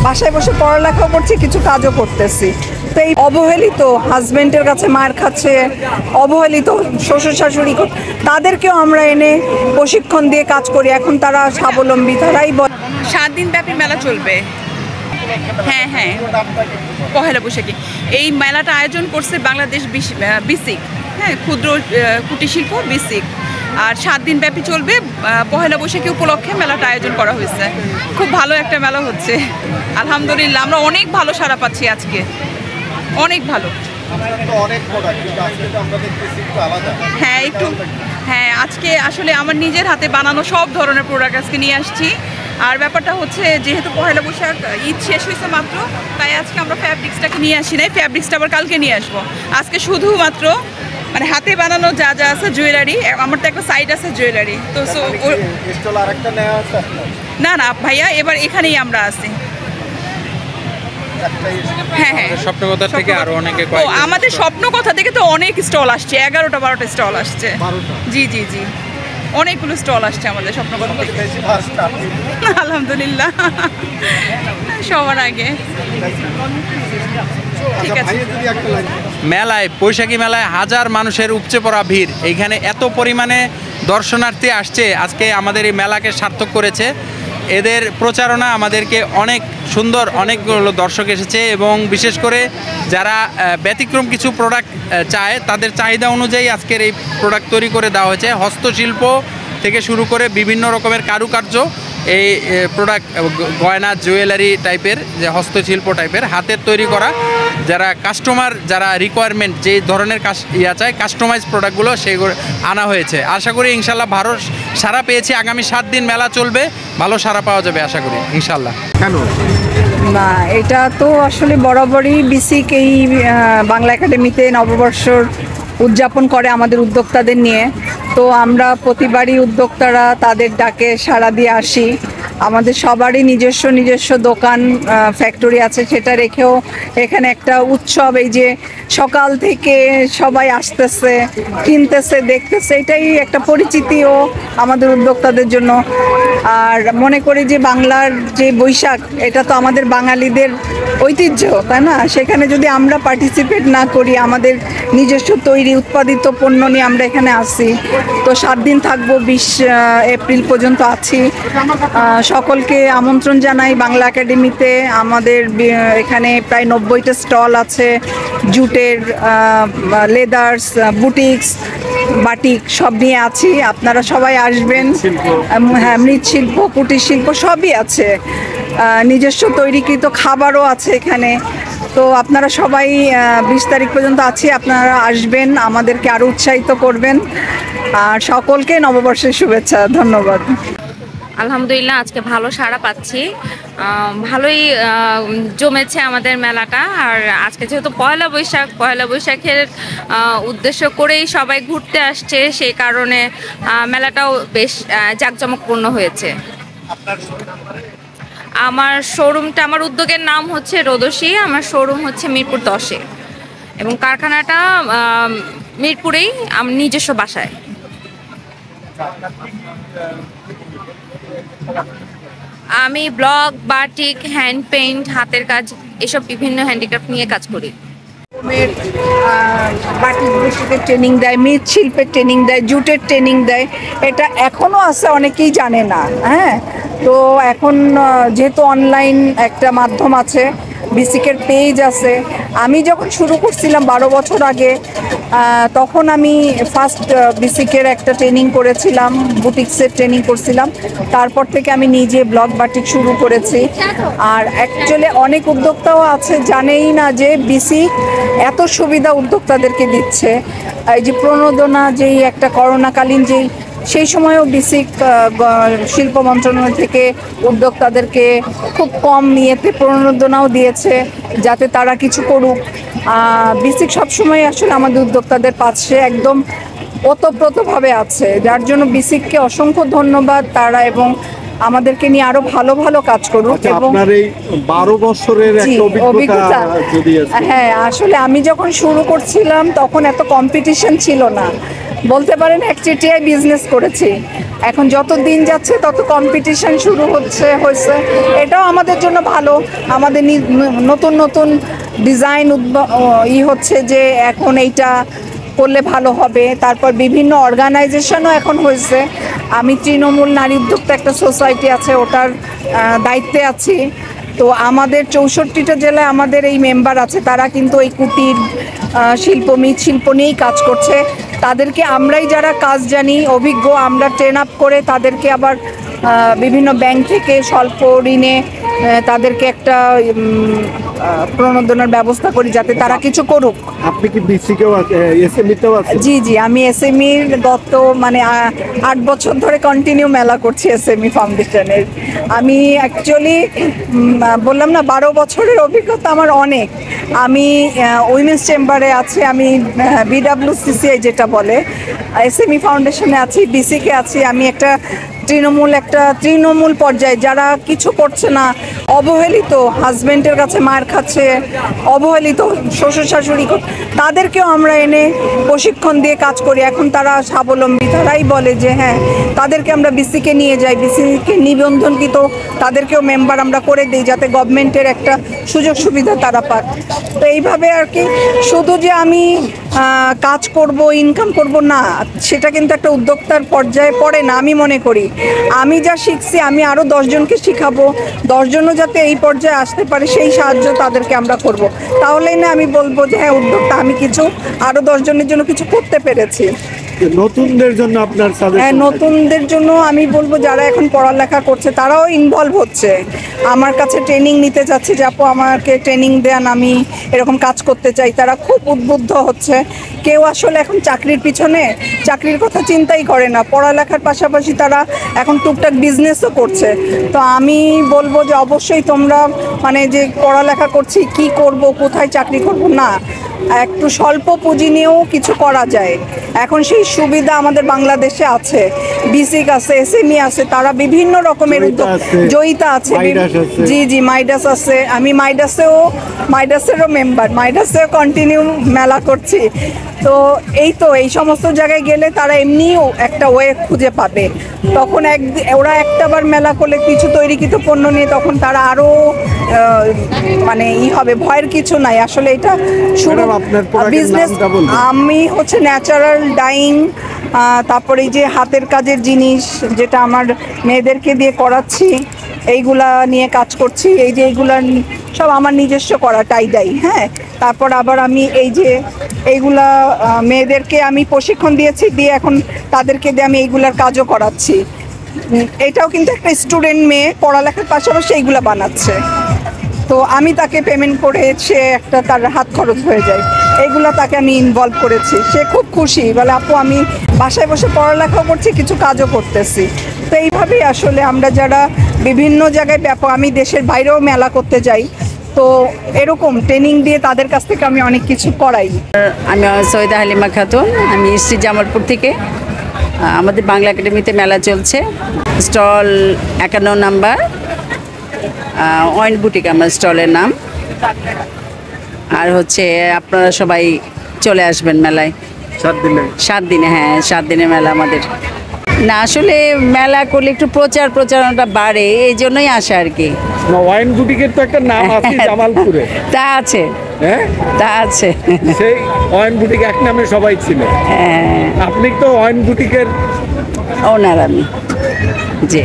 বাসায় বসে পড়ালেখাও করছি, কিছু কাজও করতেছি। তো এই অবহেলিত হাজবেন্ডের কাছে মার খাচ্ছে, অবহেলিত শ্বশুর শাশুড়ি, তাদেরকেও আমরা এনে প্রশিক্ষণ দিয়ে কাজ করি। এখন তারা স্বাবলম্বী, তারাই 7 দিন ব্যাপী মেলা চলবে। হ্যাঁ হ্যাঁ, পহেলা বৈশাখী এই মেলাটা আয়োজন করছে বাংলাদেশ বিসিক, হ্যাঁ, ক্ষুদ্র কুটির শিল্প বিসিক। আর 7 দিন ব্যাপী চলবে। পহেলা বৈশাখী উপলক্ষে মেলাটা আয়োজন করা হয়েছে। খুব ভালো একটা মেলা হচ্ছে, আলহামদুলিল্লাহ। আমরা অনেক ভালো সাড়া পাচ্ছি আজকে, অনেক ভালো। হ্যাঁ একটু, হ্যাঁ আজকে আসলে আমার নিজের হাতে বানানো সব ধরনের প্রোডাক্ট আজকে নিয়ে আসছি। আর ব্যাপারটা হচ্ছে, যেহেতু পহেলা বৈশাখ ঈদ শেষ হয়েছে মাত্র, তাই আজকে আমরা ফ্যাব্রিক্সটাকে নিয়ে আসি নাই, ফ্যাব্রিক্সটা আবার কালকে নিয়ে আসবো। আজকে শুধুমাত্র মানে হাতে বানানো যা যা আছে জুয়েলারি, আমার তো একটা সাইড আছে জুয়েলারি, তো না না ভাইয়া, এবার এখানেই আমরা আছি। হ্যাঁ হ্যাঁ, স্বপ্নকথা থেকে আরো অনেকে, আমাদের স্বপ্নকথা থেকে তো অনেক স্টল আসছে, 11টা 12টা স্টল আসছে। জি জি জি, অনেকগুলো স্টল আসছে আমাদের স্বপ্নকথা থেকে, আলহামদুলিল্লাহ সবার আগে। ঠিক আছে। মেলায়, বৈশাখী মেলায় হাজার মানুষের উপচে পড়া ভিড়, এইখানে এত পরিমাণে দর্শনার্থী আসছে, আজকে আমাদের এই মেলাকে সার্থক করেছে। এদের প্রচারণা আমাদেরকে অনেক সুন্দর, অনেকগুলো দর্শক এসেছে এবং বিশেষ করে যারা ব্যতিক্রম কিছু প্রোডাক্ট চায়, তাদের চাহিদা অনুযায়ী আজকের এই প্রোডাক্ট তৈরি করে দেওয়া হয়েছে। হস্তশিল্প থেকে শুরু করে বিভিন্ন রকমের কারুকার্য, এই প্রোডাক্ট, গয়না জুয়েলারি টাইপের, যে হস্তশিল্প টাইপের হাতের তৈরি করা, যারা কাস্টমার, যারা রিকোয়ারমেন্ট যে ধরনের চায় কাস্টমাইজ প্রোডাক্টগুলো সেগুলো আনা হয়েছে। আশা করি ইনশাল্লাহ ভালো সাড়া পেয়েছি। আগামী 7 দিন মেলা চলবে, ভালো সাড়া পাওয়া যাবে আশা করি ইনশাল্লাহ। কেন না, এটা তো আসলে বরাবরই বিসিক এই বাংলা একাডেমিতে নববর্ষর উদযাপন করে আমাদের উদ্যোক্তাদের নিয়ে। তো আমরা প্রতিবারই উদ্যোক্তারা তাদের ডাকে সাড়া দিয়ে আসি। আমাদের সবারই নিজস্ব দোকান, ফ্যাক্টরি আছে, সেটা রেখেও এখানে একটা উৎসব, এই যে সকাল থেকে সবাই আসতেছে, কিনতেছে, দেখতেছে, এটাই একটা পরিচিতিও আমাদের উদ্যোক্তাদের জন্য। আর মনে করি যে বাংলার যে বৈশাখ, এটা তো আমাদের বাঙালিদের ঐতিহ্য, তাই না? সেখানে যদি আমরা পার্টিসিপেট না করি, আমাদের নিজস্ব তৈরি উৎপাদিত পণ্য নিয়ে আমরা এখানে আসি। তো 7 দিন থাকবো, 20 এপ্রিল পর্যন্ত আছি। সকলকে আমন্ত্রণ জানাই বাংলা একাডেমিতে। আমাদের এখানে প্রায় 90টা স্টল আছে, জুটের, লেদার্স, বুটিক্স, বাটিক সব নিয়ে আছি। আপনারা সবাই আসবেন। হ্যাঁ, মৃৎশিল্প, কুটির শিল্প সবই আছে, নিজস্ব তৈরিকৃত খাবারও আছে এখানে। তো আপনারা সবাই 20 তারিখ পর্যন্ত আছি, আপনারা আসবেন, আমাদেরকে আরও উৎসাহিত করবেন। আর সকলকে নববর্ষের শুভেচ্ছা, ধন্যবাদ। আলহামদুলিল্লাহ, আজকে ভালো সাড়া পাচ্ছি, ভালোই জমেছে আমাদের মেলাটা। আর আজকে যেহেতু পয়লা বৈশাখের উদ্দেশ্য করেই সবাই ঘুরতে আসছে, সেই কারণে মেলাটাও বেশ জাঁকজমকপূর্ণ হয়েছে। আমার শোরুমটা, আমার উদ্যোগের নাম হচ্ছে রোদসী, আমার শোরুম হচ্ছে মিরপুর 10-এ এবং কারখানাটা মিরপুরেই, আমার নিজস্ব বাসায়। আমি ব্লক, বাটিক, হ্যান্ড পেইন্ট, হাতের কাজ, এসব বিভিন্ন হ্যান্ডিক্রাফট নিয়ে কাজ করি। বাটিক বুটিকের ট্রেনিং দেয়, মৃৎশিল্পের ট্রেনিং দেয়, জুটের ট্রেনিং দেয়। এটা এখনও আছে, অনেকেই জানে না। হ্যাঁ, তো এখন যেহেতু অনলাইন একটা মাধ্যম আছে, বিসিকের পেজ আছে। আমি যখন শুরু করছিলাম 12 বছর আগে, তখন আমি ফার্স্ট বিসিকের একটা ট্রেনিং করেছিলাম, বুটিক্সের ট্রেনিং করছিলাম। তারপর থেকে আমি নিজে ব্লক বাটিক শুরু করেছি। আর অ্যাকচুয়ালি অনেক উদ্যোক্তাও আছে জানেই না যে বিসিক এত সুবিধা উদ্যোক্তাদেরকে দিচ্ছে। এই যে প্রণোদনা, যেই একটা করোনাকালীন যেই, সেই সময়ও বিসিক শিল্প মন্ত্রণালয় থেকে উদ্যোক্তাদেরকে খুব কম নিয়েতে প্রণোদনাও দিয়েছে, যাতে তারা কিছু করুক। বিসিক সবসময় আসলে আমাদের উদ্যোক্তাদের পাশে একদম ওতপ্রোতভাবে আছে, যার জন্য বিসিককে অসংখ্য ধন্যবাদ তারা, এবং আমাদেরকে নিয়ে আরো ভালো ভালো কাজ করুক। এবং আপনার এই 12 বছরের একটা অভিজ্ঞতা যদি। হ্যাঁ, আসলে আমি যখন শুরু করছিলাম তখন এত কম্পিটিশন ছিল না। বলতে পারেন একচেটিয়ায় বিজনেস করেছি। এখন যত দিন যাচ্ছে তত কম্পিটিশন শুরু হয়েছে, এটাও আমাদের জন্য ভালো। আমাদের নতুন নতুন ডিজাইন হচ্ছে যে এখন এইটা করলে ভালো হবে। তারপর বিভিন্ন অর্গানাইজেশনও এখন হয়েছে। আমি তৃণমূল নারী উদ্যোক্তা একটা সোসাইটি আছে, ওটার দায়িত্বে আছি। তো আমাদের 64টা জেলায় আমাদের এই মেম্বার আছে, তারা কিন্তু এই কুটির শিল্প, মৃৎশিল্প নিয়েই কাজ করছে। তাদেরকে আমরাই যারা কাজ জানি, অভিজ্ঞ, আমরা ট্রেন আপ করে তাদেরকে আবার বিভিন্ন ব্যাংক থেকে স্বল্প ঋণে তাদেরকে একটা প্রণোদনার ব্যবস্থা করি যাতে তারা কিছু করুক। আপনি কি বিসিকেও এসএমইতেও আছেন? জি জি, আমি এসএমইর গত 8 বছর ধরে কন্টিনিউ মেলা করছি এসএমই ফাউন্ডেশনের। আমি অ্যাকচুয়ালি বললাম না, 12 বছরের অভিজ্ঞতা আমার অনেক। আমি উইমেন্স চেম্বারে আছি, আমি বিডব্লিউসিসিআই যেটা বলে, এসএমই ফাউন্ডেশনে আছি, বিসিকে আছি। আমি একটা তৃণমূল পর্যায়ে যারা কিছু করছে না, অবহেলিত, হাজব্যান্ডের কাছে মার খাচ্ছে, অবহেলিত শ্বশুর শাশুড়ি, তাদেরকেও আমরা এনে প্রশিক্ষণ দিয়ে কাজ করি। এখন তারা স্বাবলম্বী, তারাই বলে যে হ্যাঁ, তাদেরকে আমরা বিসিকে নিয়ে যাই, বিসিকে নিবন্ধনকৃত তাদেরকেও মেম্বার আমরা করে দিই, যাতে গভর্নমেন্টের একটা সুযোগ সুবিধা তারা পাক। তো এইভাবে আর কি, শুধু যে আমি কাজ করব, ইনকাম করব না, সেটা কিন্তু একটা উদ্যোক্তার পর্যায়ে পড়ে না। আমি মনে করি আমি যা শিখছি আমি আরও 10 জনকে শিখাবো, 10 জনও যাতে এই পর্যায়ে আসতে পারে সেই সাহায্য তাদেরকে আমরা করব। তাহলেই না আমি বলবো যে হ্যাঁ, উদ্যোক্তা আমি কিছু আরও 10 জনের জন্য কিছু করতে পেরেছি। নতুনদের জন্য আপনার হ্যাঁ, নতুনদের জন্য আমি বলবো যারা এখন পড়ালেখা করছে তারাও ইনভলভ হচ্ছে, আমার কাছে ট্রেনিং নিতে চাচ্ছে যে আপু আমাকে ট্রেনিং দেন, আমি এরকম কাজ করতে চাই। তারা খুব উদ্বুদ্ধ হচ্ছে। কেউ আসলে এখন চাকরির পিছনে, চাকরির কথা চিন্তাই করে না, পড়ালেখার পাশাপাশি তারা এখন টুকটাক বিজনেসও করছে। তো আমি বলবো যে অবশ্যই তোমরা যে পড়ালেখা করছি, কি করব, কোথায় চাকরি করব না, একটু স্বল্প পুঁজি নিয়েও কিছু করা যায়। এখন সেই সুবিধা আমাদের বাংলাদেশে আছে, বিসিক আছে, এসএমই আছে, তারা বিভিন্ন রকমের উদ্যোগ, জয়িতা আছে, জি জি, মাইডাস আছে। আমি মাইডাসেরও মেম্বার, মাইডাসেও কন্টিনিউ মেলা করছি। তো এই সমস্ত জায়গায় গেলে তারা এমনিও একটা ওয়ে খুঁজে পাবে। তখন ওরা একটাবার মেলা করলে কিছু তৈরিকৃত পণ্য নিয়ে, তখন তারা আরও হবে, ভয়ের কিছু নাই। আসলে এটা শুরু বিজনেস। আমি হচ্ছে ন্যাচারাল ডাইং, তারপরে এই যে হাতের কাজের জিনিস যেটা আমার মেয়েদেরকে দিয়ে করাচ্ছি, এইগুলা নিয়ে কাজ করছি। এই যে এইগুলা সব আমার নিজস্ব করা, টাইডাই। হ্যাঁ, তারপর আবার আমি এইগুলা মেয়েদেরকে আমি প্রশিক্ষণ দিয়েছি, দিয়ে এখন তাদেরকে দিয়ে আমি এইগুলার কাজও করাচ্ছি। এটাও কিন্তু একটা স্টুডেন্ট মেয়ে পড়ালেখার পাশাপাশি এইগুলা বানাচ্ছে। তো আমি তাকে পেমেন্ট করে, সে একটা তার হাত খরচ হয়ে যায়, এইগুলা তাকে আমি ইনভলভ করেছি। সে খুব খুশি, বলে আপু আমি বাসায় বসে পড়ালেখাও করছি, কিছু কাজও করতেছি। তো এইভাবেই আসলে আমরা যারা বিভিন্ন জায়গায় আমি দেশের বাইরেও মেলা করতে যাই, তো এরকম ট্রেনিং দিয়ে তাদের কাছ থেকে আমি অনেক কিছু করাই। আমি সৈয়দা হালিমা খাতুন, আমি এসছি জামালপুর থেকে। আমাদের বাংলা একাডেমিতে মেলা চলছে, স্টল 51 নাম্বার, ওয়াইন বুটিক আমার স্টলের নাম। আর হচ্ছে আপনারা সবাই চলে আসবেন মেলায়। 7 দিনে, হ্যাঁ 7 দিনের মেলা আমাদের। না আসলে মেলা করলে একটু প্রচারণাটা বাড়ে, এই জন্যই আসে আর কি। ওয়াইন বুটিকের তো একটা নাম আছে জামালপুরে। তা আছে, হ্যাঁ তা আছে। সেই ওয়াইন বুটিক এক নামে সবাই ছিল। হ্যাঁ, আপনি তো ওয়াইন বুটিকের ওনার আমি, জি।